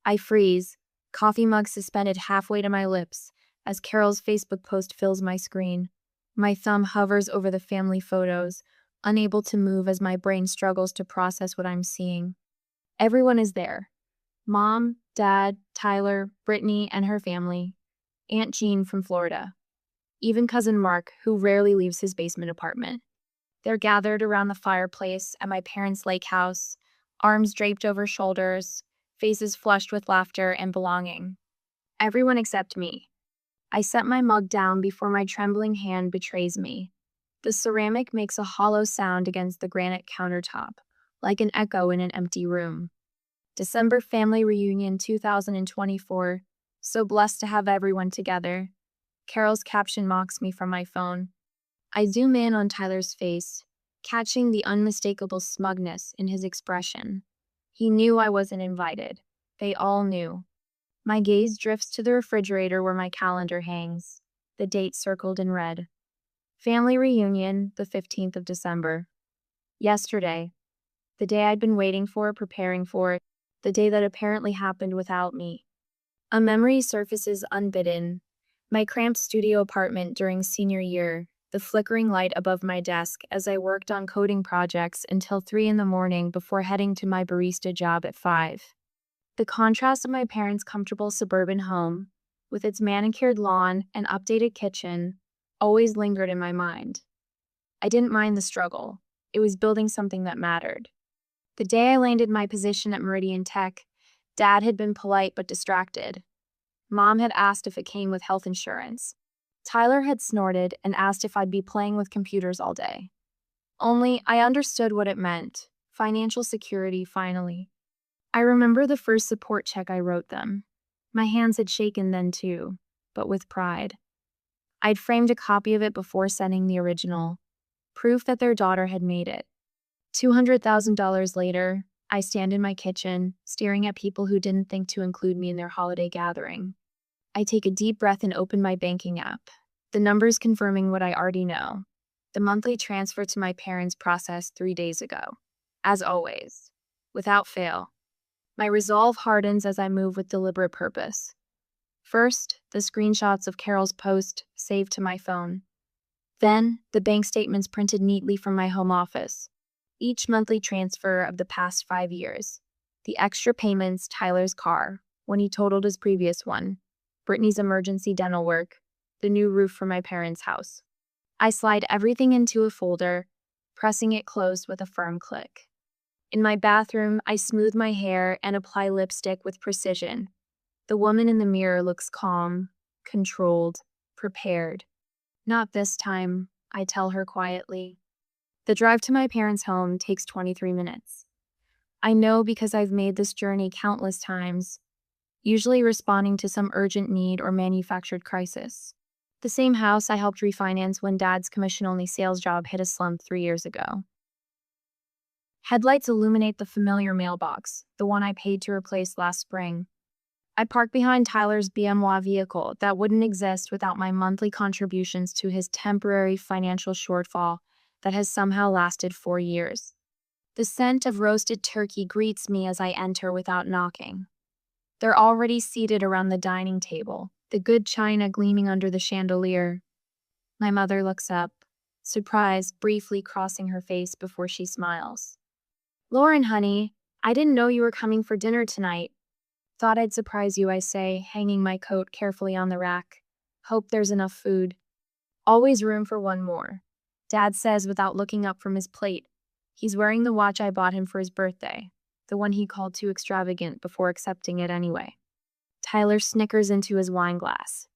I freeze, coffee mug suspended halfway to my lips, as Carol's Facebook post fills my screen. My thumb hovers over the family photos, unable to move as my brain struggles to process what I'm seeing. Everyone is there. Mom, Dad, Tyler, Brittany, and her family. Aunt Jean from Florida. Even cousin Mark, who rarely leaves his basement apartment. They're gathered around the fireplace at my parents' lake house, arms draped over shoulders, faces flushed with laughter and belonging. Everyone except me. I set my mug down before my trembling hand betrays me. The ceramic makes a hollow sound against the granite countertop, like an echo in an empty room. December Family Reunion 2024. So blessed to have everyone together. Carol's caption mocks me from my phone. I zoom in on Tyler's face, catching the unmistakable smugness in his expression. He knew I wasn't invited. They all knew. My gaze drifts to the refrigerator where my calendar hangs, the date circled in red. Family reunion, the 15th of December. Yesterday, the day I'd been waiting for, preparing for, the day that apparently happened without me. A memory surfaces unbidden. My cramped studio apartment during senior year, the flickering light above my desk as I worked on coding projects until 3 in the morning before heading to my barista job at 5. The contrast of my parents' comfortable suburban home, with its manicured lawn and updated kitchen, always lingered in my mind. I didn't mind the struggle. It was building something that mattered. The day I landed my position at Meridian Tech, Dad had been polite but distracted. Mom had asked if it came with health insurance. Tyler had snorted and asked if I'd be playing with computers all day. Only I understood what it meant. Financial security, finally. I remember the first support check I wrote them. My hands had shaken then too, but with pride. I'd framed a copy of it before sending the original, proof that their daughter had made it. $200,000 later, I stand in my kitchen, staring at people who didn't think to include me in their holiday gathering. I take a deep breath and open my banking app, the numbers confirming what I already know. The monthly transfer to my parents processed 3 days ago. As always, without fail. My resolve hardens as I move with deliberate purpose. First, the screenshots of Carol's post saved to my phone. Then, the bank statements printed neatly from my home office. Each monthly transfer of the past 5 years. The extra payments, Tyler's car, when he totaled his previous one. Brittany's emergency dental work. The new roof for my parents' house. I slide everything into a folder, pressing it closed with a firm click. In my bathroom, I smooth my hair and apply lipstick with precision. The woman in the mirror looks calm, controlled, prepared. Not this time, I tell her quietly. The drive to my parents' home takes 23 minutes. I know because I've made this journey countless times, usually responding to some urgent need or manufactured crisis. The same house I helped refinance when Dad's commission-only sales job hit a slump 3 years ago. Headlights illuminate the familiar mailbox, the one I paid to replace last spring. I park behind Tyler's BMW vehicle that wouldn't exist without my monthly contributions to his temporary financial shortfall that has somehow lasted 4 years. The scent of roasted turkey greets me as I enter without knocking. They're already seated around the dining table, the good china gleaming under the chandelier. My mother looks up, surprise briefly crossing her face before she smiles. "Lauren, honey, I didn't know you were coming for dinner tonight." "Thought I'd surprise you," I say, hanging my coat carefully on the rack. "Hope there's enough food." "Always room for one more," Dad says without looking up from his plate. He's wearing the watch I bought him for his birthday, the one he called too extravagant before accepting it anyway. Tyler snickers into his wine glass.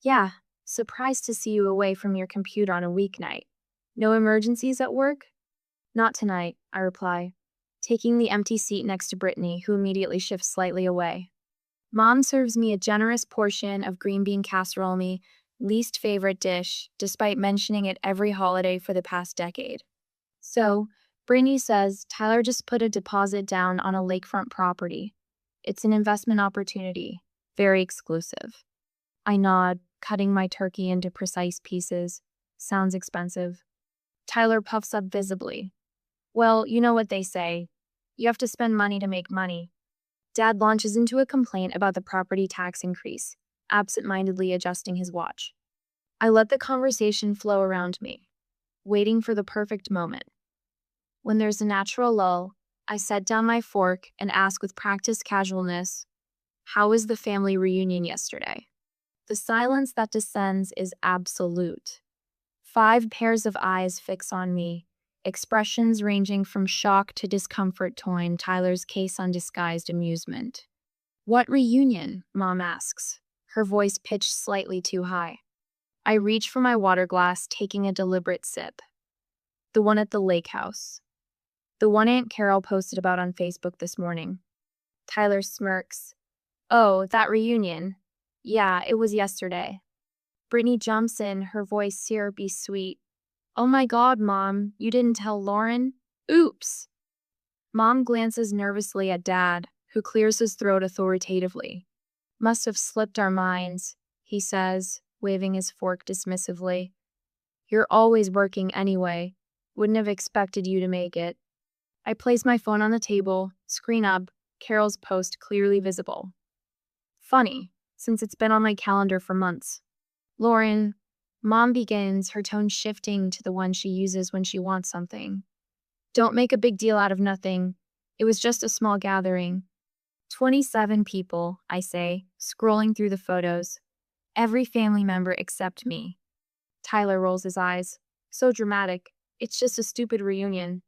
"Yeah, surprised to see you away from your computer on a weeknight. No emergencies at work?" "Not tonight," I reply, taking the empty seat next to Brittany, who immediately shifts slightly away. Mom serves me a generous portion of green bean casserole, my least favorite dish, despite mentioning it every holiday for the past decade. "So, Brittany says Tyler just put a deposit down on a lakefront property. It's an investment opportunity, very exclusive." I nod, cutting my turkey into precise pieces. "Sounds expensive." Tyler puffs up visibly. "Well, you know what they say. You have to spend money to make money." Dad launches into a complaint about the property tax increase, absent-mindedly adjusting his watch. I let the conversation flow around me, waiting for the perfect moment. When there's a natural lull, I set down my fork and ask with practiced casualness, "How was the family reunion yesterday?" The silence that descends is absolute. 5 pairs of eyes fix on me, expressions ranging from shock to discomfort toying Tyler's case on disguised amusement. "What reunion?" Mom asks, her voice pitched slightly too high. I reach for my water glass, taking a deliberate sip. "The one at the lake house. The one Aunt Carol posted about on Facebook this morning." Tyler smirks. "Oh, that reunion. Yeah, it was yesterday." Brittany jumps in, her voice syrupy sweet. "Oh my God, Mom, you didn't tell Lauren? Oops." Mom glances nervously at Dad, who clears his throat authoritatively. "Must have slipped our minds," he says, waving his fork dismissively. "You're always working anyway. Wouldn't have expected you to make it." I place my phone on the table, screen up, Carol's post clearly visible. Funny, since it's been on my calendar for months. "Lauren," Mom begins, her tone shifting to the one she uses when she wants something. "Don't make a big deal out of nothing. It was just a small gathering." 27 people, I say, scrolling through the photos. Every family member except me. Tyler rolls his eyes. "So dramatic. It's just a stupid reunion."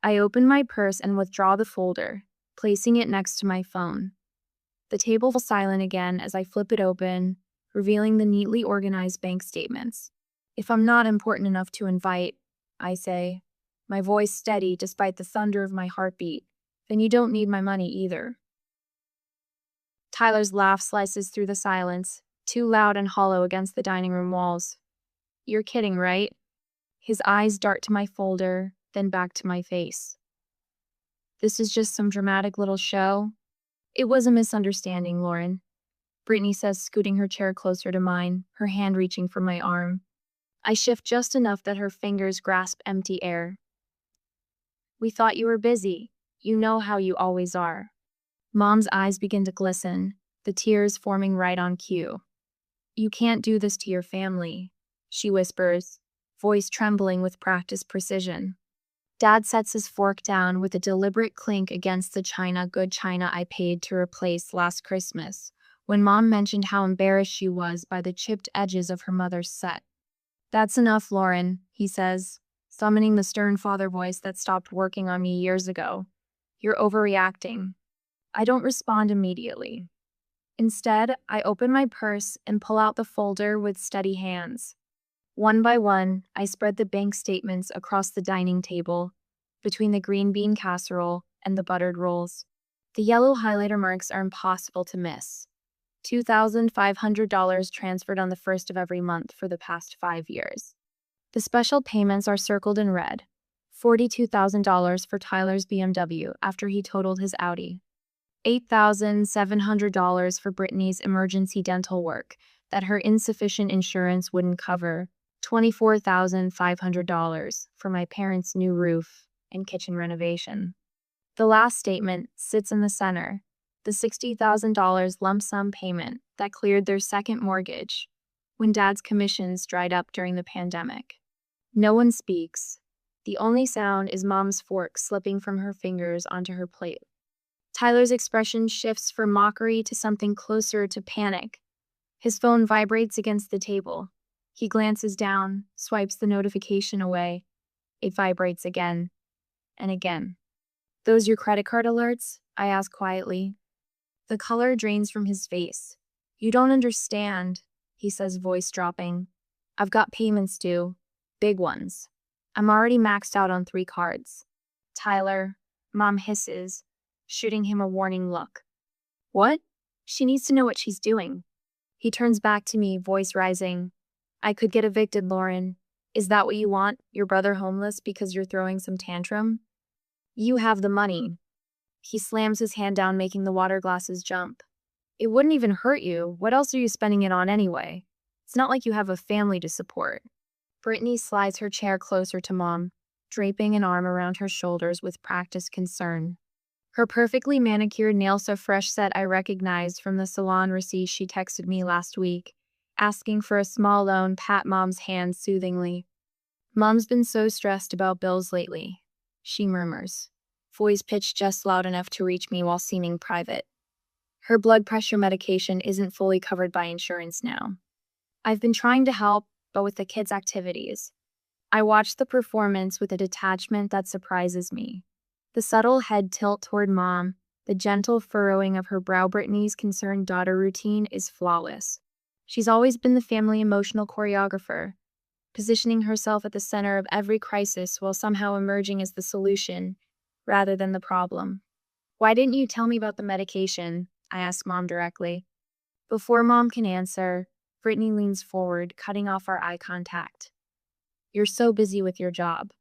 I open my purse and withdraw the folder, placing it next to my phone. The table falls silent again as I flip it open, revealing the neatly organized bank statements. "If I'm not important enough to invite," I say, my voice steady despite the thunder of my heartbeat, "then you don't need my money either." Tyler's laugh slices through the silence, too loud and hollow against the dining room walls. "You're kidding, right?" His eyes dart to my folder, then back to my face. "This is just some dramatic little show." "It was a misunderstanding, Lauren," Brittany says, scooting her chair closer to mine, her hand reaching for my arm. I shift just enough that her fingers grasp empty air. "We thought you were busy. You know how you always are." Mom's eyes begin to glisten, the tears forming right on cue. "You can't do this to your family," she whispers, voice trembling with practiced precision. Dad sets his fork down with a deliberate clink against the good china I paid to replace last Christmas, when Mom mentioned how embarrassed she was by the chipped edges of her mother's set. "That's enough, Lauren," he says, summoning the stern father voice that stopped working on me years ago. "You're overreacting." I don't respond immediately. Instead, I open my purse and pull out the folder with steady hands. One by one, I spread the bank statements across the dining table, between the green bean casserole and the buttered rolls. The yellow highlighter marks are impossible to miss. $2,500 transferred on the first of every month for the past 5 years. The special payments are circled in red. $42,000 for Tyler's BMW after he totaled his Audi. $8,700 for Brittany's emergency dental work that her insufficient insurance wouldn't cover. $24,500 for my parents' new roof and kitchen renovation. The last statement sits in the center, the $60,000 lump sum payment that cleared their second mortgage when Dad's commissions dried up during the pandemic. No one speaks. The only sound is Mom's fork slipping from her fingers onto her plate. Tyler's expression shifts from mockery to something closer to panic. His phone vibrates against the table. He glances down, swipes the notification away. It vibrates again and again. "Those your credit card alerts?" I ask quietly. The color drains from his face. "You don't understand," he says, voice dropping. "I've got payments due. Big ones. I'm already maxed out on 3 cards." "Tyler," Mom hisses, shooting him a warning look. "What?" She needs to know what she's doing. He turns back to me, voice rising. "I could get evicted, Lauren. Is that what you want? Your brother homeless because you're throwing some tantrum? You have the money." He slams his hand down, making the water glasses jump. "It wouldn't even hurt you. What else are you spending it on anyway? It's not like you have a family to support." Brittany slides her chair closer to Mom, draping an arm around her shoulders with practiced concern. Her perfectly manicured nails so fresh set I recognized from the salon receipt she texted me last week, asking for a small loan. Pat Mom's hand soothingly. Mom's been so stressed about bills lately, she murmurs, voice pitched just loud enough to reach me while seeming private. Her blood pressure medication isn't fully covered by insurance now. I've been trying to help, but with the kids' activities. I watch the performance with a detachment that surprises me. The subtle head tilt toward Mom, the gentle furrowing of her brow. Brittany's concerned daughter routine is flawless. She's always been the family emotional choreographer, positioning herself at the center of every crisis while somehow emerging as the solution rather than the problem. Why didn't you tell me about the medication? I ask Mom directly. Before Mom can answer, Brittany leans forward, cutting off our eye contact. You're so busy with your job.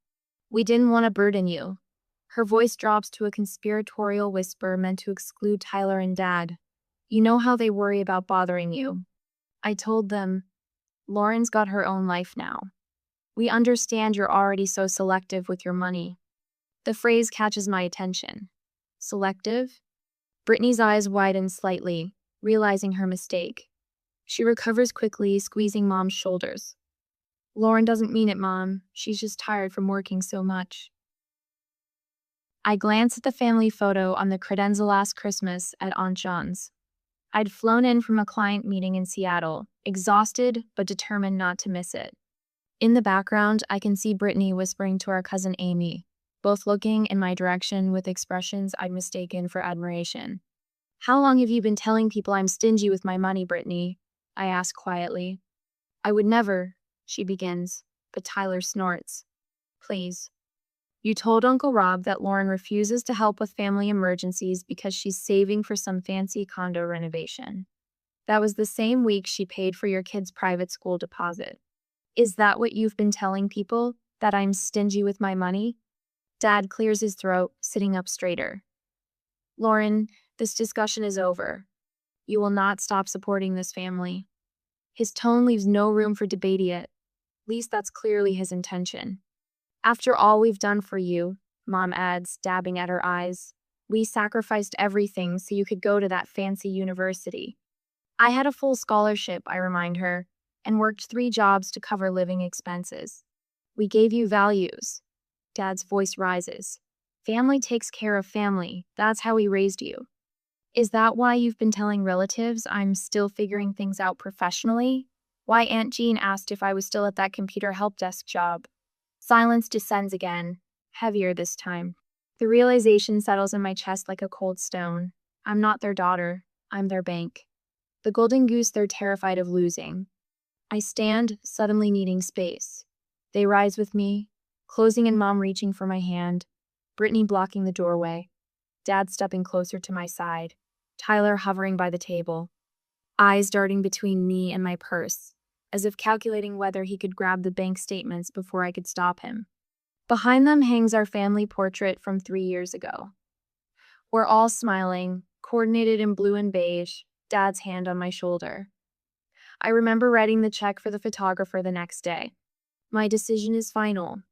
We didn't want to burden you. Her voice drops to a conspiratorial whisper meant to exclude Tyler and Dad. You know how they worry about bothering you. I told them, Lauren's got her own life now. We understand you're already so selective with your money. The phrase catches my attention. Selective? Brittany's eyes widen slightly, realizing her mistake. She recovers quickly, squeezing Mom's shoulders. Lauren doesn't mean it, Mom. She's just tired from working so much. I glance at the family photo on the credenza last Christmas at Aunt John's. I'd flown in from a client meeting in Seattle, exhausted but determined not to miss it. In the background, I can see Brittany whispering to our cousin Amy, both looking in my direction with expressions I'd mistaken for admiration. How long have you been telling people I'm stingy with my money, Brittany? I ask quietly. I would never, she begins, but Tyler snorts. Please. You told Uncle Rob that Lauren refuses to help with family emergencies because she's saving for some fancy condo renovation. That was the same week she paid for your kid's private school deposit. Is that what you've been telling people? That I'm stingy with my money? Dad clears his throat, sitting up straighter. Lauren, this discussion is over. You will not stop supporting this family. His tone leaves no room for debate yet. At least that's clearly his intention. After all we've done for you, Mom adds, dabbing at her eyes, we sacrificed everything so you could go to that fancy university. I had a full scholarship, I remind her, and worked 3 jobs to cover living expenses. We gave you values. Dad's voice rises. Family takes care of family. That's how we raised you. Is that why you've been telling relatives I'm still figuring things out professionally? Why Aunt Jean asked if I was still at that computer help desk job. Silence descends again, heavier this time. The realization settles in my chest like a cold stone. I'm not their daughter. I'm their bank. The golden goose they're terrified of losing. I stand, suddenly needing space. They rise with me, closing and Mom reaching for my hand, Brittany blocking the doorway, Dad stepping closer to my side, Tyler hovering by the table, eyes darting between me and my purse, as if calculating whether he could grab the bank statements before I could stop him. Behind them hangs our family portrait from 3 years ago. We're all smiling, coordinated in blue and beige, Dad's hand on my shoulder. I remember writing the check for the photographer the next day. My decision is final.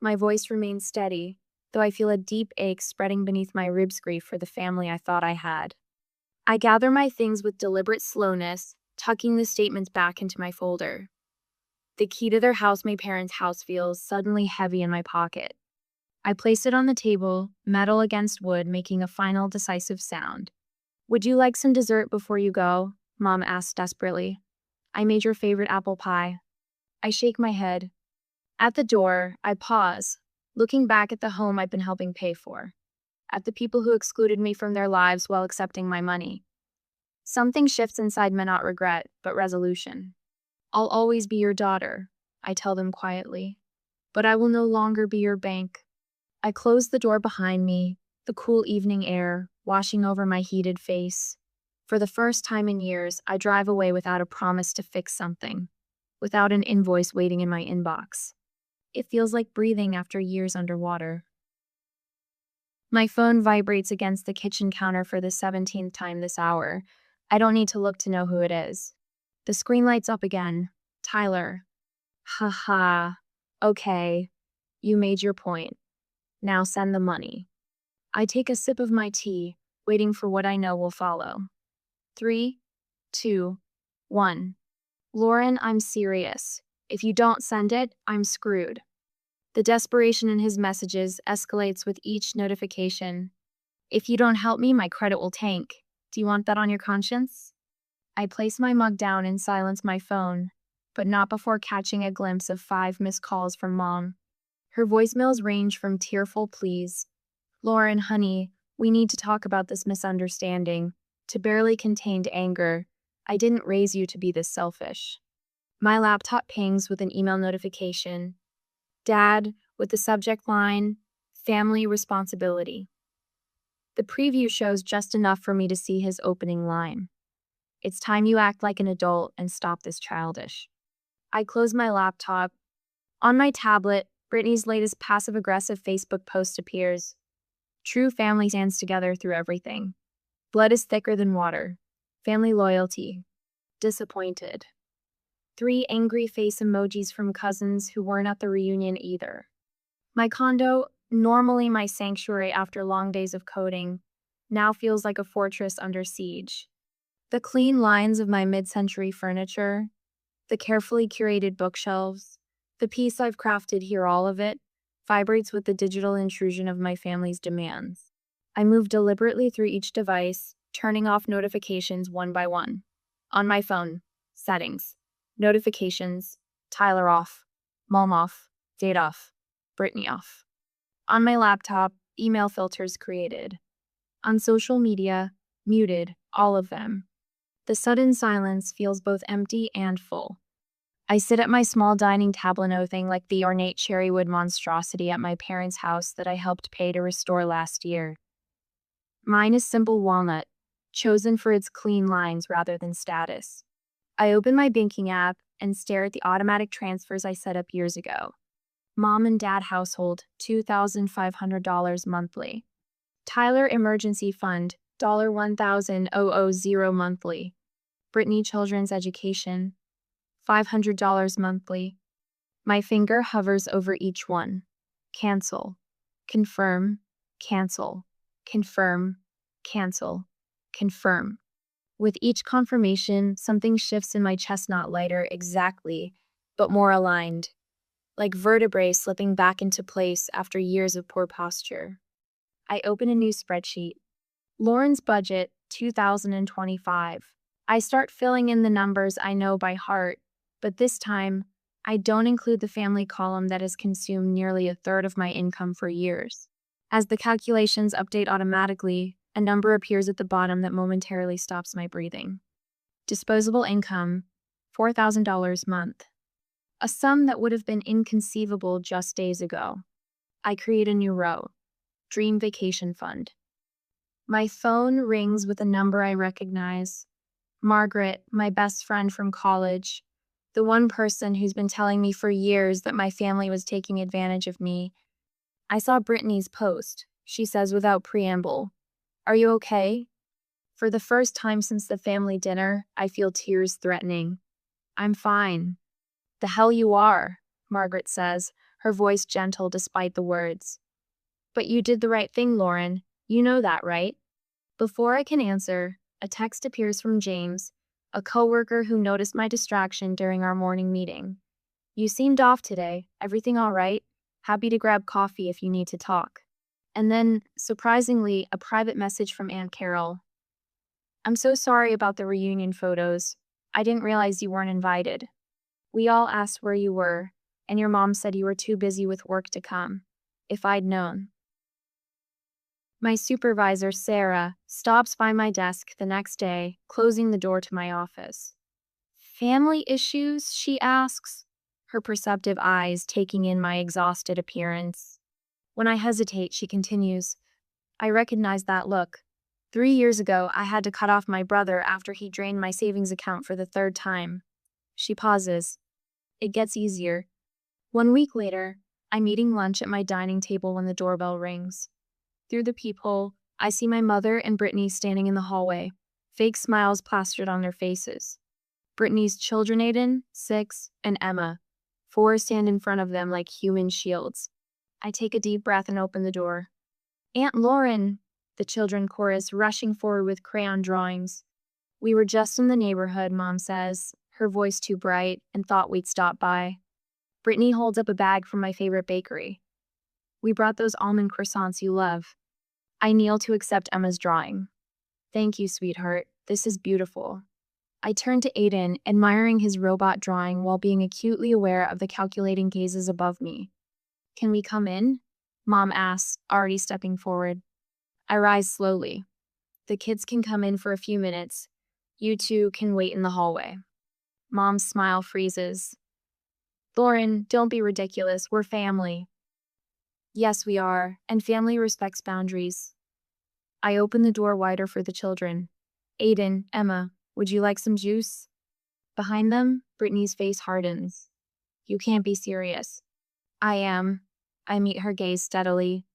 My voice remains steady, though I feel a deep ache spreading beneath my ribs. Grief for the family I thought I had. I gather my things with deliberate slowness, tucking the statements back into my folder. The key to their house, my parents' house, feels suddenly heavy in my pocket. I place it on the table, metal against wood, making a final decisive sound. Would you like some dessert before you go? Mom asks desperately. I made your favorite apple pie. I shake my head. At the door, I pause, looking back at the home I've been helping pay for, at the people who excluded me from their lives while accepting my money. Something shifts inside me, not regret, but resolution. I'll always be your daughter, I tell them quietly, but I will no longer be your bank. I close the door behind me, the cool evening air washing over my heated face. For the first time in years, I drive away without a promise to fix something, without an invoice waiting in my inbox. It feels like breathing after years underwater. My phone vibrates against the kitchen counter for the 17th time this hour. I don't need to look to know who it is. The screen lights up again. Tyler. Ha ha. Okay. You made your point. Now send the money. I take a sip of my tea, waiting for what I know will follow. 3, 2, 1. Lauren, I'm serious. If you don't send it, I'm screwed. The desperation in his messages escalates with each notification. If you don't help me, my credit will tank. Do you want that on your conscience? I place my mug down and silence my phone, but not before catching a glimpse of 5 missed calls from Mom. Her voicemails range from tearful pleas, "Lauren, honey, we need to talk about this misunderstanding," to barely contained anger, "I didn't raise you to be this selfish." My laptop pings with an email notification. Dad, with the subject line, "Family Responsibility." The preview shows just enough for me to see his opening line. "It's time you act like an adult and stop this childish." I close my laptop. On my tablet, Brittany's latest passive-aggressive Facebook post appears. "True family stands together through everything. Blood is thicker than water. Family loyalty. Disappointed." 3 angry face emojis from cousins who weren't at the reunion either. My condo, normally my sanctuary after long days of coding, now feels like a fortress under siege. The clean lines of my mid-century furniture, the carefully curated bookshelves, the piece I've crafted here, all of it, vibrates with the digital intrusion of my family's demands. I move deliberately through each device, turning off notifications one by one. On my phone, settings, notifications, Tyler off, Mom off, date off, Brittany off. On my laptop, email filters created. On social media, muted, all of them. The sudden silence feels both empty and full. I sit at my small dining table, nothing like the ornate cherrywood monstrosity at my parents' house that I helped pay to restore last year. Mine is simple walnut, chosen for its clean lines rather than status. I open my banking app and stare at the automatic transfers I set up years ago. Mom and Dad household, $2,500 monthly. Tyler emergency fund, $1,000 monthly. Brittany children's education, $500 monthly. My finger hovers over each one. Cancel. Confirm. Cancel. Confirm. Cancel. Confirm. With each confirmation, something shifts in my chest, not lighter exactly, but more aligned, like vertebrae slipping back into place after years of poor posture. I open a new spreadsheet. Lauren's budget, 2025. I start filling in the numbers I know by heart, but this time, I don't include the family column that has consumed nearly a third of my income for years. As the calculations update automatically, a number appears at the bottom that momentarily stops my breathing. Disposable income, $4,000 month. A sum that would have been inconceivable just days ago. I create a new row. Dream vacation fund. My phone rings with a number I recognize. Margaret, my best friend from college. The one person who's been telling me for years that my family was taking advantage of me. "I saw Brittany's post," she says without preamble. "Are you okay?" For the first time since the family dinner, I feel tears threatening. "I'm fine." "The hell you are," Margaret says, her voice gentle despite the words. "But you did the right thing, Lauren. You know that, right?" Before I can answer, a text appears from James, a coworker who noticed my distraction during our morning meeting. "You seemed off today. Everything all right? Happy to grab coffee if you need to talk." And then, surprisingly, a private message from Aunt Carol. "I'm so sorry about the reunion photos. I didn't realize you weren't invited. We all asked where you were, and your mom said you were too busy with work to come. If I'd known." My supervisor, Sarah, stops by my desk the next day, closing the door to my office. "Family issues?" she asks, her perceptive eyes taking in my exhausted appearance. When I hesitate, she continues, "I recognize that look. 3 years ago, I had to cut off my brother after he drained my savings account for the 3rd time." She pauses. It gets easier. 1 week later, I'm eating lunch at my dining table when the doorbell rings. Through the peephole, I see my mother and Brittany standing in the hallway, fake smiles plastered on their faces. Brittany's children, Aiden, 6, and Emma, 4, stand in front of them like human shields. I take a deep breath and open the door. Aunt Lauren, the children chorus, rushing forward with crayon drawings. We were just in the neighborhood, Mom says, her voice too bright, and thought we'd stop by. Brittany holds up a bag from my favorite bakery. We brought those almond croissants you love. I kneel to accept Emma's drawing. Thank you, sweetheart. This is beautiful. I turn to Aiden, admiring his robot drawing while being acutely aware of the calculating gazes above me. Can we come in? Mom asks, already stepping forward. I rise slowly. The kids can come in for a few minutes. You two can wait in the hallway. Mom's smile freezes. Lauren, don't be ridiculous. We're family. Yes, we are, and family respects boundaries. I open the door wider for the children. Aiden, Emma, would you like some juice? Behind them, Brittany's face hardens. You can't be serious. I am. I meet her gaze steadily.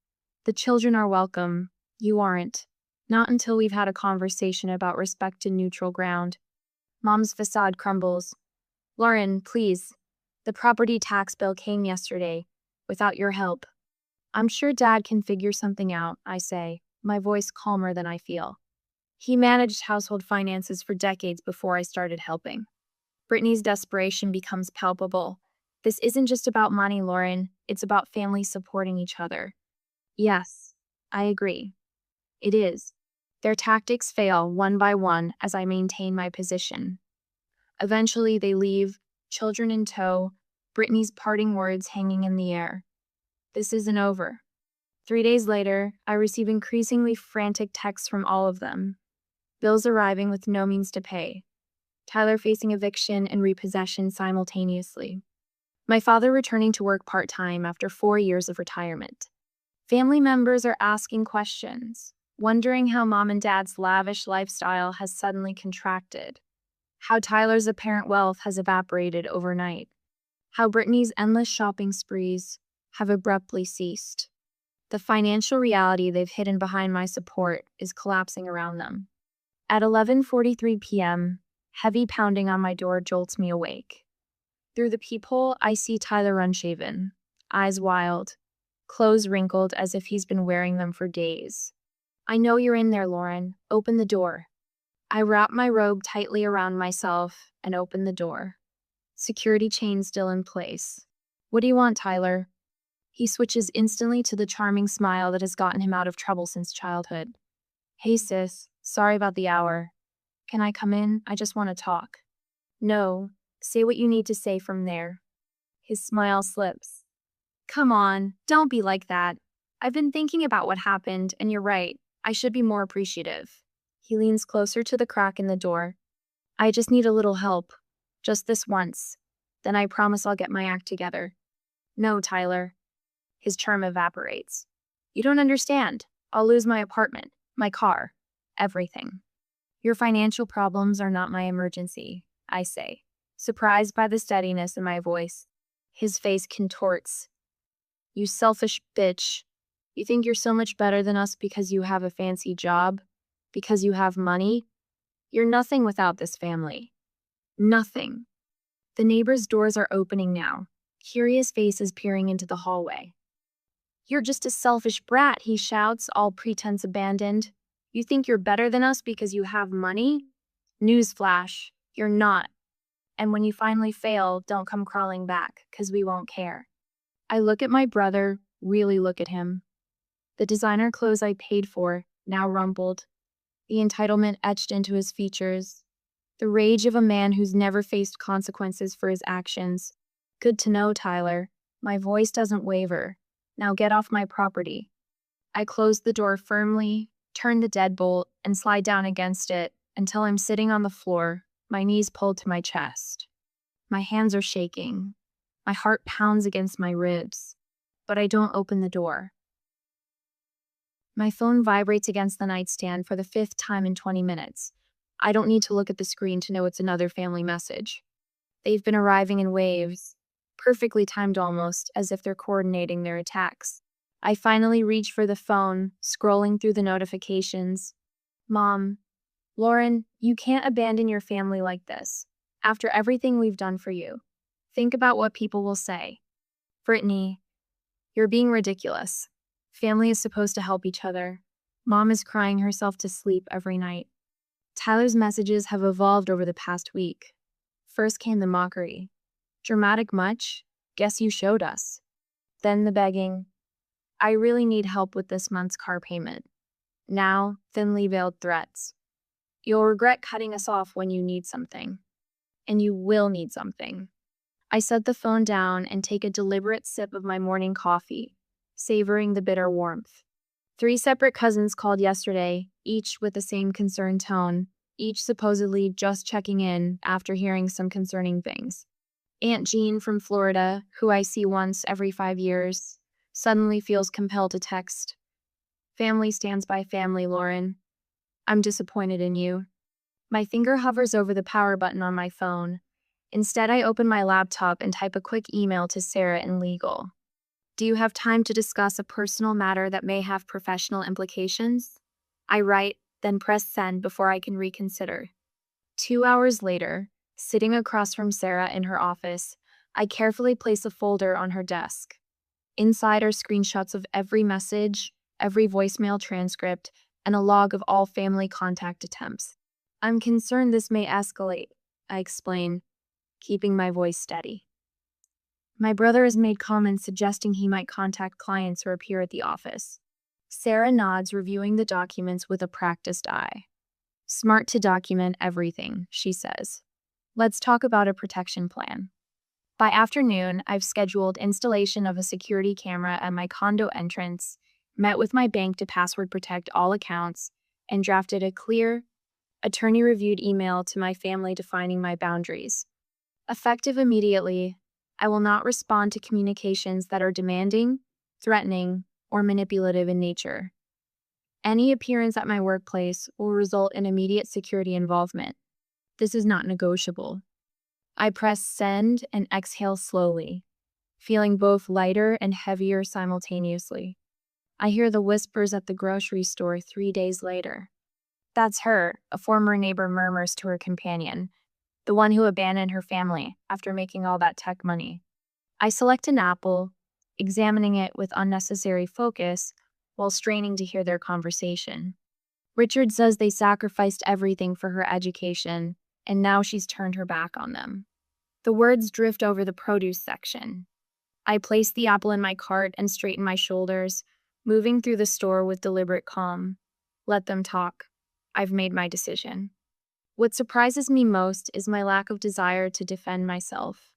The children are welcome. You aren't. Not until we've had a conversation about respect and neutral ground. Mom's facade crumbles. Lauren, please. The property tax bill came yesterday, without your help. I'm sure Dad can figure something out, I say, my voice calmer than I feel. He managed household finances for decades before I started helping. Brittany's desperation becomes palpable. This isn't just about money, Lauren. It's about families supporting each other. Yes, I agree. It is. Their tactics fail one by one as I maintain my position. Eventually they leave, children in tow, Brittany's parting words hanging in the air. This isn't over. 3 days later, I receive increasingly frantic texts from all of them. Bills arriving with no means to pay. Tyler facing eviction and repossession simultaneously. My father returning to work part-time after 4 years of retirement. Family members are asking questions, wondering how Mom and Dad's lavish lifestyle has suddenly contracted. How Tyler's apparent wealth has evaporated overnight. How Brittany's endless shopping sprees have abruptly ceased. The financial reality they've hidden behind my support is collapsing around them. At 11:43 p.m., heavy pounding on my door jolts me awake. Through the peephole, I see Tyler unshaven, eyes wild, clothes wrinkled as if he's been wearing them for days. I know you're in there, Lauren. Open the door. I wrap my robe tightly around myself and open the door. Security chain still in place. What do you want, Tyler? He switches instantly to the charming smile that has gotten him out of trouble since childhood. Hey sis, sorry about the hour. Can I come in? I just want to talk. No, say what you need to say from there. His smile slips. Come on, don't be like that. I've been thinking about what happened, and you're right. I should be more appreciative. He leans closer to the crack in the door. I just need a little help. Just this once. Then I promise I'll get my act together. No, Tyler. His charm evaporates. You don't understand. I'll lose my apartment, my car, everything. Your financial problems are not my emergency, I say, surprised by the steadiness in my voice. His face contorts. You selfish bitch. You think you're so much better than us because you have a fancy job? Because you have money? You're nothing without this family. Nothing. The neighbors' doors are opening now, curious faces peering into the hallway. You're just a selfish brat, he shouts, all pretense abandoned. You think you're better than us because you have money? Newsflash, you're not. And when you finally fail, don't come crawling back, 'cause we won't care. I look at my brother, really look at him. The designer clothes I paid for, now rumpled. The entitlement etched into his features. The rage of a man who's never faced consequences for his actions. Good to know, Tyler. My voice doesn't waver. Now get off my property. I close the door firmly, turn the deadbolt, and slide down against it until I'm sitting on the floor, my knees pulled to my chest. My hands are shaking. My heart pounds against my ribs, but I don't open the door. My phone vibrates against the nightstand for the 5th time in 20 minutes. I don't need to look at the screen to know it's another family message. They've been arriving in waves, perfectly timed almost, as if they're coordinating their attacks. I finally reach for the phone, scrolling through the notifications. Mom, Lauren, you can't abandon your family like this. After everything we've done for you. Think about what people will say. Brittany, you're being ridiculous. Family is supposed to help each other. Mom is crying herself to sleep every night. Tyler's messages have evolved over the past week. First came the mockery. Dramatic much? Guess you showed us. Then the begging. I really need help with this month's car payment. Now, thinly veiled threats. You'll regret cutting us off when you need something. And you will need something. I set the phone down and take a deliberate sip of my morning coffee, savoring the bitter warmth. 3 separate cousins called yesterday, each with the same concerned tone, each supposedly just checking in after hearing some concerning things. Aunt Jean from Florida, who I see once every 5 years, suddenly feels compelled to text. Family stands by family, Lauren. I'm disappointed in you. My finger hovers over the power button on my phone. Instead, I open my laptop and type a quick email to Sarah in legal. Do you have time to discuss a personal matter that may have professional implications? I write, then press send before I can reconsider. 2 hours later, sitting across from Sarah in her office, I carefully place a folder on her desk. Inside are screenshots of every message, every voicemail transcript, and a log of all family contact attempts. I'm concerned this may escalate, I explain, keeping my voice steady. My brother has made comments suggesting he might contact clients or appear at the office. Sarah nods, reviewing the documents with a practiced eye. Smart to document everything, she says. Let's talk about a protection plan. By afternoon, I've scheduled installation of a security camera at my condo entrance, met with my bank to password protect all accounts, and drafted a clear, attorney-reviewed email to my family defining my boundaries. Effective immediately, I will not respond to communications that are demanding, threatening, or manipulative in nature. Any appearance at my workplace will result in immediate security involvement. This is not negotiable. I press send and exhale slowly, feeling both lighter and heavier simultaneously. I hear the whispers at the grocery store 3 days later. That's her, a former neighbor murmurs to her companion, the one who abandoned her family after making all that tech money. I select an apple, examining it with unnecessary focus while straining to hear their conversation. Richard says they sacrificed everything for her education, and now she's turned her back on them. The words drift over the produce section. I place the apple in my cart and straighten my shoulders, moving through the store with deliberate calm. Let them talk. I've made my decision. What surprises me most is my lack of desire to defend myself.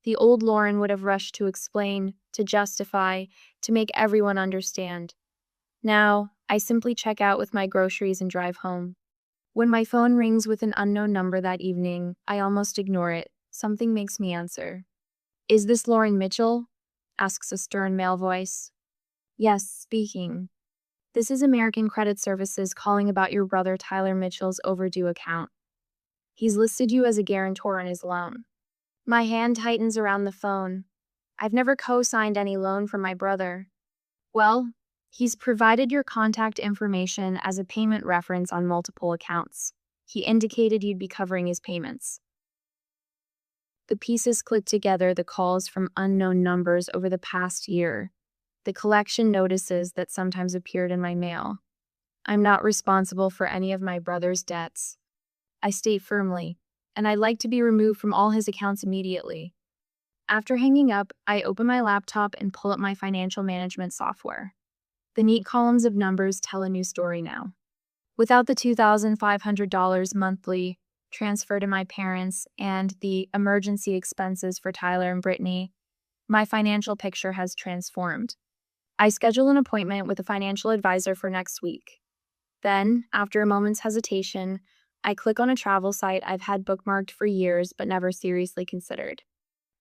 The old Lauren would have rushed to explain, to justify, to make everyone understand. Now, I simply check out with my groceries and drive home. When my phone rings with an unknown number that evening, I almost ignore it. Something makes me answer. Is this Lauren Mitchell? Asks a stern male voice. Yes, speaking. This is American Credit Services calling about your brother Tyler Mitchell's overdue account. He's listed you as a guarantor on his loan. My hand tightens around the phone. I've never co-signed any loan for my brother. Well, he's provided your contact information as a payment reference on multiple accounts. He indicated you'd be covering his payments. The pieces click together, the calls from unknown numbers over the past year, the collection notices that sometimes appeared in my mail. I'm not responsible for any of my brother's debts. I state firmly, and I'd like to be removed from all his accounts immediately. After hanging up, I open my laptop and pull up my financial management software. The neat columns of numbers tell a new story now. Without the $2,500 monthly transfer to my parents and the emergency expenses for Tyler and Brittany, my financial picture has transformed. I schedule an appointment with a financial advisor for next week. Then, after a moment's hesitation, I click on a travel site I've had bookmarked for years but never seriously considered.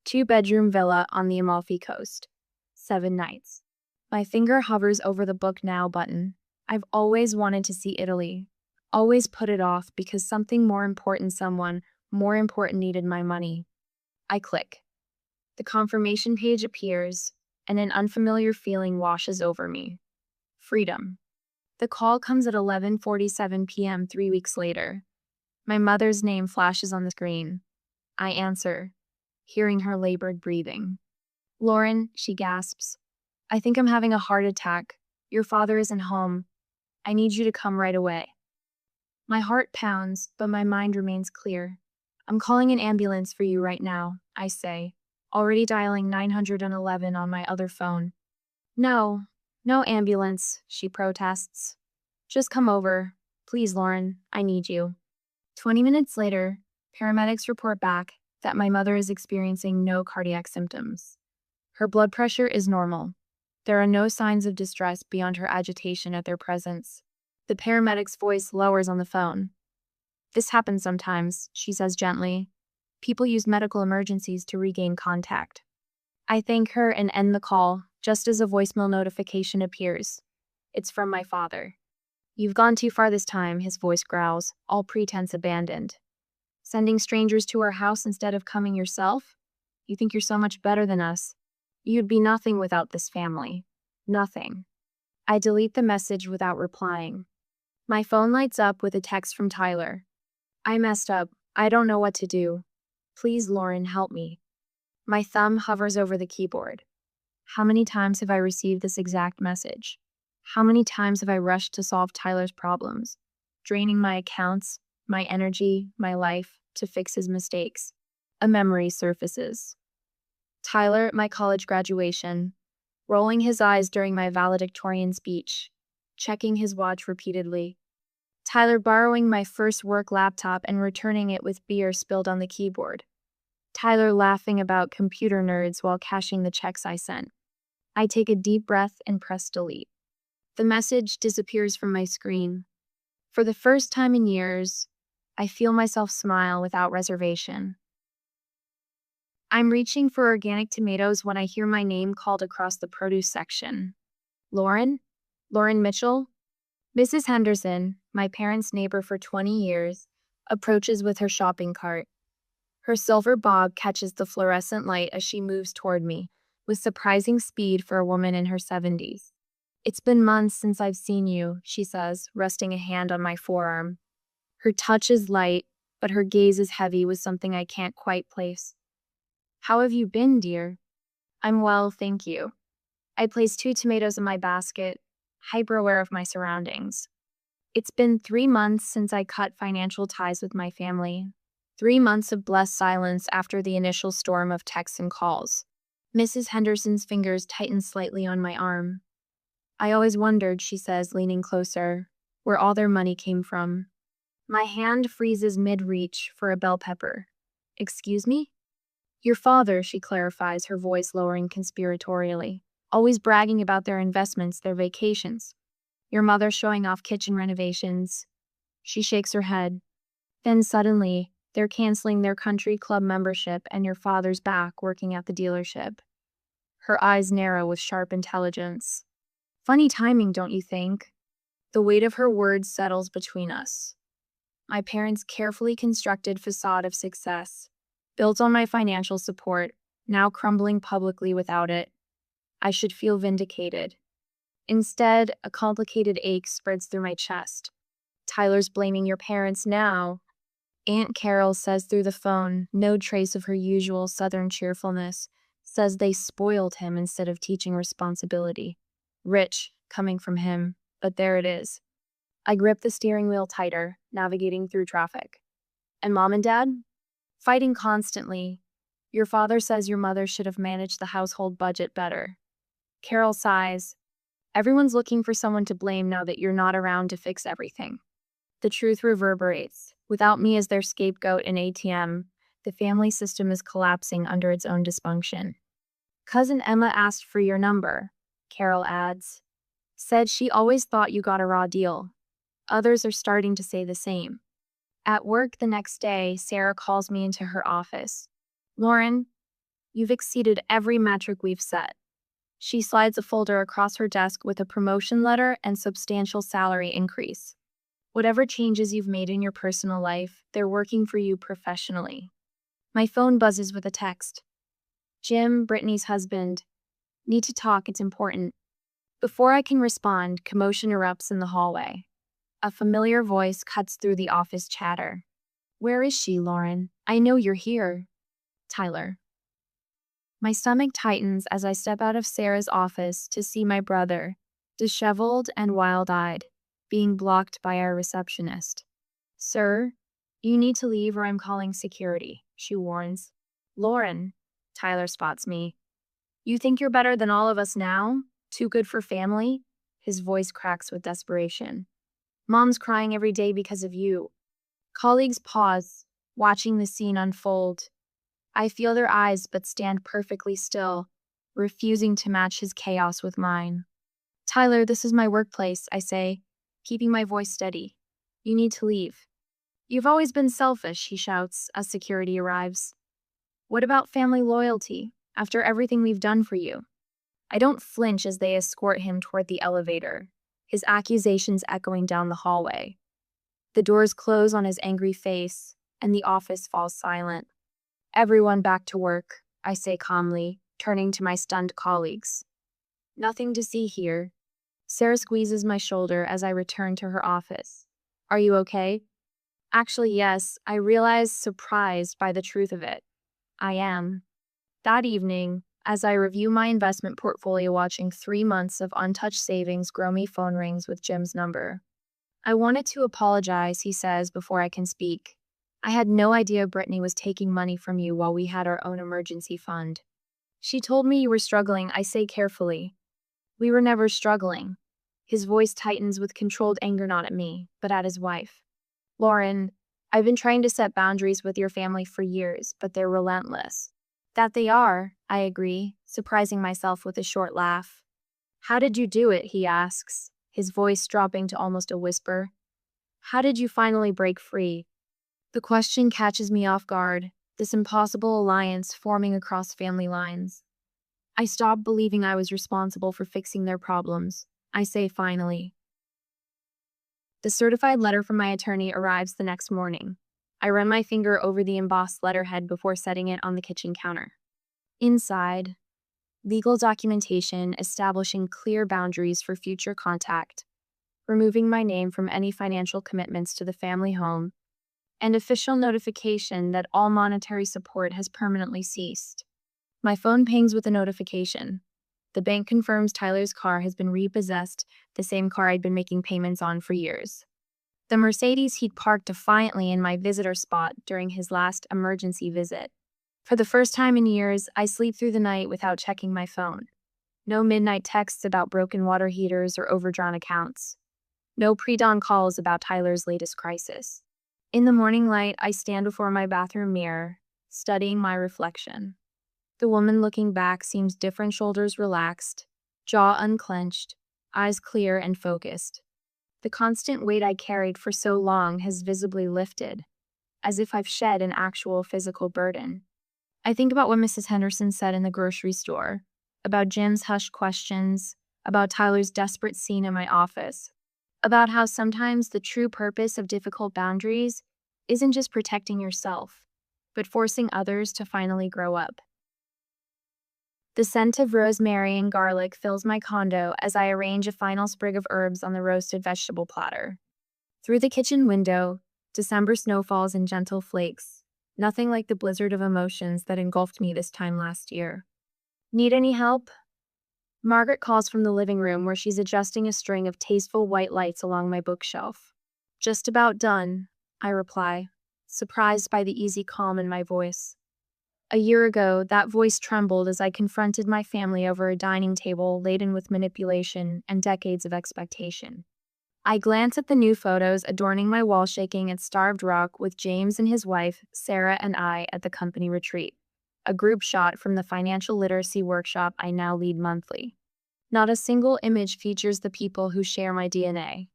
2-bedroom villa on the Amalfi Coast. 7 nights. My finger hovers over the Book Now button. I've always wanted to see Italy. Always put it off because something more important needed my money. I click. The confirmation page appears, and an unfamiliar feeling washes over me. Freedom. The call comes at 11:47 p.m. 3 weeks later. My mother's name flashes on the screen. I answer, hearing her labored breathing. Lauren, she gasps. I think I'm having a heart attack. Your father isn't home. I need you to come right away. My heart pounds, but my mind remains clear. I'm calling an ambulance for you right now, I say, already dialing 911 on my other phone. No, no ambulance, she protests. Just come over. Please, Lauren, I need you. 20 minutes later, paramedics report back that my mother is experiencing no cardiac symptoms. Her blood pressure is normal. There are no signs of distress beyond her agitation at their presence. The paramedic's voice lowers on the phone. This happens sometimes, she says gently. People use medical emergencies to regain contact. I thank her and end the call, just as a voicemail notification appears. It's from my father. You've gone too far this time, his voice growls, all pretense abandoned. Sending strangers to our house instead of coming yourself? You think you're so much better than us. You'd be nothing without this family. Nothing. I delete the message without replying. My phone lights up with a text from Tyler. I messed up. I don't know what to do. Please, Lauren, help me. My thumb hovers over the keyboard. How many times have I received this exact message? How many times have I rushed to solve Tyler's problems, draining my accounts, my energy, my life, to fix his mistakes? A memory surfaces. Tyler at my college graduation, rolling his eyes during my valedictorian speech, checking his watch repeatedly. Tyler borrowing my first work laptop and returning it with beer spilled on the keyboard. Tyler laughing about computer nerds while cashing the checks I sent. I take a deep breath and press delete. The message disappears from my screen. For the first time in years, I feel myself smile without reservation. I'm reaching for organic tomatoes when I hear my name called across the produce section. Lauren? Lauren Mitchell? Mrs. Henderson, my parents' neighbor for 20 years, approaches with her shopping cart. Her silver bob catches the fluorescent light as she moves toward me, with surprising speed for a woman in her 70s. It's been months since I've seen you, she says, resting a hand on my forearm. Her touch is light, but her gaze is heavy with something I can't quite place. How have you been, dear? I'm well, thank you. I place 2 tomatoes in my basket, hyper-aware of my surroundings. It's been 3 months since I cut financial ties with my family. 3 months of blessed silence after the initial storm of texts and calls. Mrs. Henderson's fingers tighten slightly on my arm. I always wondered, she says, leaning closer, where all their money came from. My hand freezes mid-reach for a bell pepper. Excuse me? Your father, she clarifies, her voice lowering conspiratorially, always bragging about their investments, their vacations. Your mother showing off kitchen renovations. She shakes her head. Then suddenly, they're canceling their country club membership and your father's back working at the dealership. Her eyes narrow with sharp intelligence. Funny timing, don't you think? The weight of her words settles between us. My parents' carefully constructed facade of success, built on my financial support, now crumbling publicly without it. I should feel vindicated. Instead, a complicated ache spreads through my chest. Tyler's blaming your parents now. Aunt Carol says through the phone, no trace of her usual Southern cheerfulness, says they spoiled him instead of teaching responsibility. Rich, coming from him, but there it is. I grip the steering wheel tighter, navigating through traffic. And Mom and Dad? Fighting constantly. Your father says your mother should have managed the household budget better. Carol sighs. Everyone's looking for someone to blame now that you're not around to fix everything. The truth reverberates. Without me as their scapegoat and ATM, the family system is collapsing under its own dysfunction. Cousin Emma asked for your number, Carol adds. Said she always thought you got a raw deal. Others are starting to say the same. At work the next day, Sarah calls me into her office. Lauren, you've exceeded every metric we've set. She slides a folder across her desk with a promotion letter and substantial salary increase. Whatever changes you've made in your personal life, they're working for you professionally. My phone buzzes with a text. Jim, Brittany's husband. Need to talk, it's important. Before I can respond, commotion erupts in the hallway. A familiar voice cuts through the office chatter. Where is she, Lauren? I know you're here. Tyler. My stomach tightens as I step out of Sarah's office to see my brother, disheveled and wild-eyed, being blocked by our receptionist. "Sir, you need to leave or I'm calling security," she warns. "Lauren," Tyler spots me. "You think you're better than all of us now? Too good for family?" His voice cracks with desperation. "Mom's crying every day because of you." Colleagues pause, watching the scene unfold. I feel their eyes but stand perfectly still, refusing to match his chaos with mine. "Tyler, this is my workplace," I say, keeping my voice steady. "You need to leave." "You've always been selfish," he shouts as security arrives. "What about family loyalty, after everything we've done for you?" I don't flinch as they escort him toward the elevator, his accusations echoing down the hallway. The doors close on his angry face, and the office falls silent. "Everyone back to work," I say calmly, turning to my stunned colleagues. "Nothing to see here." Sarah squeezes my shoulder as I return to her office. "Are you okay?" Actually, yes, I realize, surprised by the truth of it. I am. That evening, as I review my investment portfolio watching 3 months of untouched savings grow, my phone rings with Jim's number. "I wanted to apologize," he says before I can speak. "I had no idea Brittany was taking money from you while we had our own emergency fund." "She told me you were struggling," I say carefully. "We were never struggling." His voice tightens with controlled anger, not at me, but at his wife. "Lauren, I've been trying to set boundaries with your family for years, but they're relentless." "That they are," I agree, surprising myself with a short laugh. "How did you do it?" he asks, his voice dropping to almost a whisper. "How did you finally break free?" The question catches me off guard, this impossible alliance forming across family lines. "I stopped believing I was responsible for fixing their problems," I say finally. The certified letter from my attorney arrives the next morning. I run my finger over the embossed letterhead before setting it on the kitchen counter. Inside, legal documentation establishing clear boundaries for future contact, removing my name from any financial commitments to the family home, and official notification that all monetary support has permanently ceased. My phone pings with a notification. The bank confirms Tyler's car has been repossessed, the same car I'd been making payments on for years. The Mercedes he'd parked defiantly in my visitor spot during his last emergency visit. For the first time in years, I sleep through the night without checking my phone. No midnight texts about broken water heaters or overdrawn accounts. No pre-dawn calls about Tyler's latest crisis. In the morning light, I stand before my bathroom mirror, studying my reflection. The woman looking back seems different, shoulders relaxed, jaw unclenched, eyes clear and focused. The constant weight I carried for so long has visibly lifted, as if I've shed an actual physical burden. I think about what Mrs. Henderson said in the grocery store, about Jim's hushed questions, about Tyler's desperate scene in my office, about how sometimes the true purpose of difficult boundaries isn't just protecting yourself, but forcing others to finally grow up. The scent of rosemary and garlic fills my condo as I arrange a final sprig of herbs on the roasted vegetable platter. Through the kitchen window, December snow falls in gentle flakes, nothing like the blizzard of emotions that engulfed me this time last year. "Need any help?" Margaret calls from the living room where she's adjusting a string of tasteful white lights along my bookshelf. "Just about done," I reply, surprised by the easy calm in my voice. A year ago, that voice trembled as I confronted my family over a dining table laden with manipulation and decades of expectation. I glance at the new photos adorning my wall, shaking at Starved Rock with James and his wife, Sarah, and I at the company retreat, a group shot from the financial literacy workshop I now lead monthly. Not a single image features the people who share my DNA.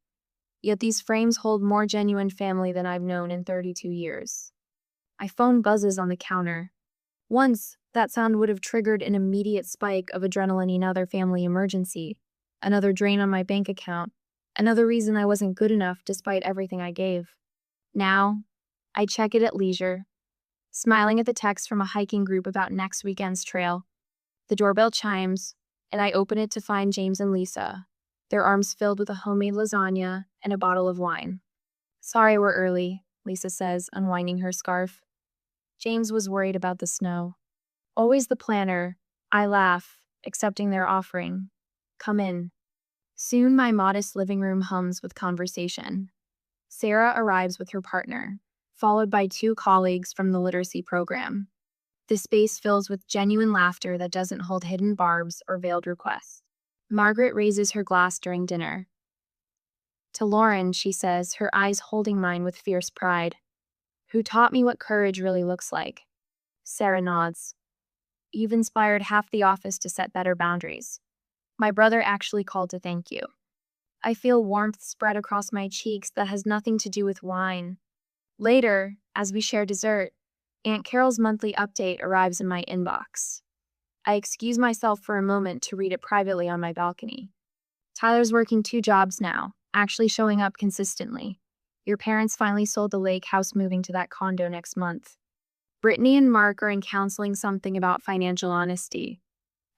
Yet these frames hold more genuine family than I've known in 32 years. My phone buzzes on the counter. Once, that sound would have triggered an immediate spike of adrenaline, another family emergency, another drain on my bank account, another reason I wasn't good enough despite everything I gave. Now, I check it at leisure, smiling at the text from a hiking group about next weekend's trail. The doorbell chimes, and I open it to find James and Lisa, their arms filled with a homemade lasagna and a bottle of wine. "Sorry we're early," Lisa says, unwinding her scarf. James was worried about the snow. "Always the planner," I laugh, accepting their offering. "Come in." Soon my modest living room hums with conversation. Sarah arrives with her partner, followed by two colleagues from the literacy program. The space fills with genuine laughter that doesn't hold hidden barbs or veiled requests. Margaret raises her glass during dinner. To Lauren, she says, her eyes holding mine with fierce pride, "Who taught me what courage really looks like?" Sarah nods. "You've inspired half the office to set better boundaries. My brother actually called to thank you." I feel warmth spread across my cheeks that has nothing to do with wine. Later, as we share dessert, Aunt Carol's monthly update arrives in my inbox. I excuse myself for a moment to read it privately on my balcony. "Tyler's working 2 jobs now, actually showing up consistently. Your parents finally sold the lake house, moving to that condo next month. Brittany and Mark are in counseling, something about financial honesty.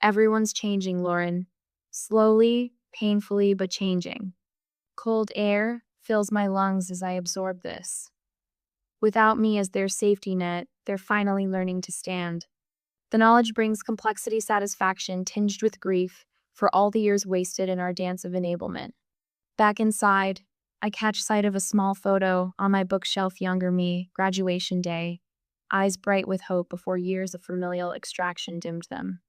Everyone's changing, Lauren. Slowly, painfully, but changing." Cold air fills my lungs as I absorb this. Without me as their safety net, they're finally learning to stand. The knowledge brings complexity, satisfaction tinged with grief for all the years wasted in our dance of enablement. Back inside, I catch sight of a small photo on my bookshelf, younger me, graduation day, eyes bright with hope before years of familial extraction dimmed them.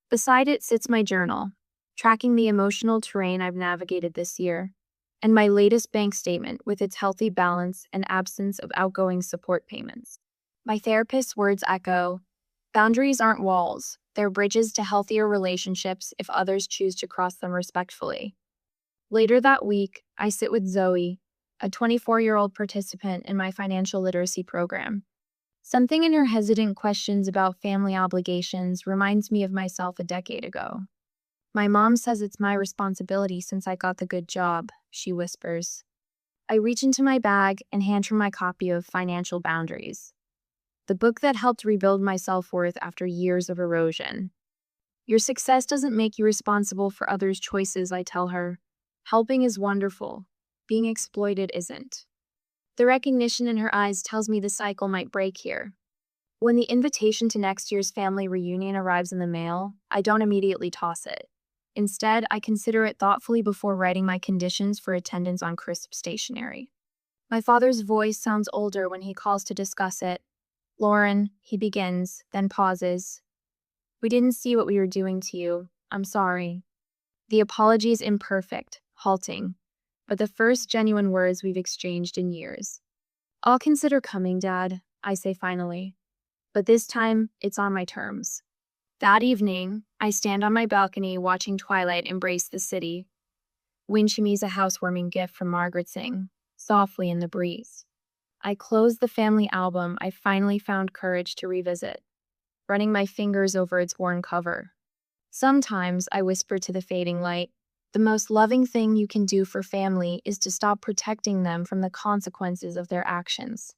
Beside it sits my journal, tracking the emotional terrain I've navigated this year, and my latest bank statement with its healthy balance and absence of outgoing support payments. My therapist's words echo, "Boundaries aren't walls, they're bridges to healthier relationships if others choose to cross them respectfully." Later that week, I sit with Zoe, a 24-year-old participant in my financial literacy program. Something in her hesitant questions about family obligations reminds me of myself a decade ago. "My mom says it's my responsibility since I got the good job," she whispers. I reach into my bag and hand her my copy of Financial Boundaries, the book that helped rebuild my self-worth after years of erosion. "Your success doesn't make you responsible for others' choices," I tell her. "Helping is wonderful. Being exploited isn't." The recognition in her eyes tells me the cycle might break here. When the invitation to next year's family reunion arrives in the mail, I don't immediately toss it. Instead, I consider it thoughtfully before writing my conditions for attendance on crisp stationery. My father's voice sounds older when he calls to discuss it. "Lauren," he begins, then pauses. "We didn't see what we were doing to you. I'm sorry." The apology is imperfect, halting, but the first genuine words we've exchanged in years. "I'll consider coming, Dad," I say finally. But this time, it's on my terms. That evening, I stand on my balcony watching twilight embrace the city. Wind chimneys, a housewarming gift from Margaret, sing softly in the breeze. I close the family album I finally found courage to revisit, running my fingers over its worn cover. Sometimes I whisper to the fading light, "The most loving thing you can do for family is to stop protecting them from the consequences of their actions."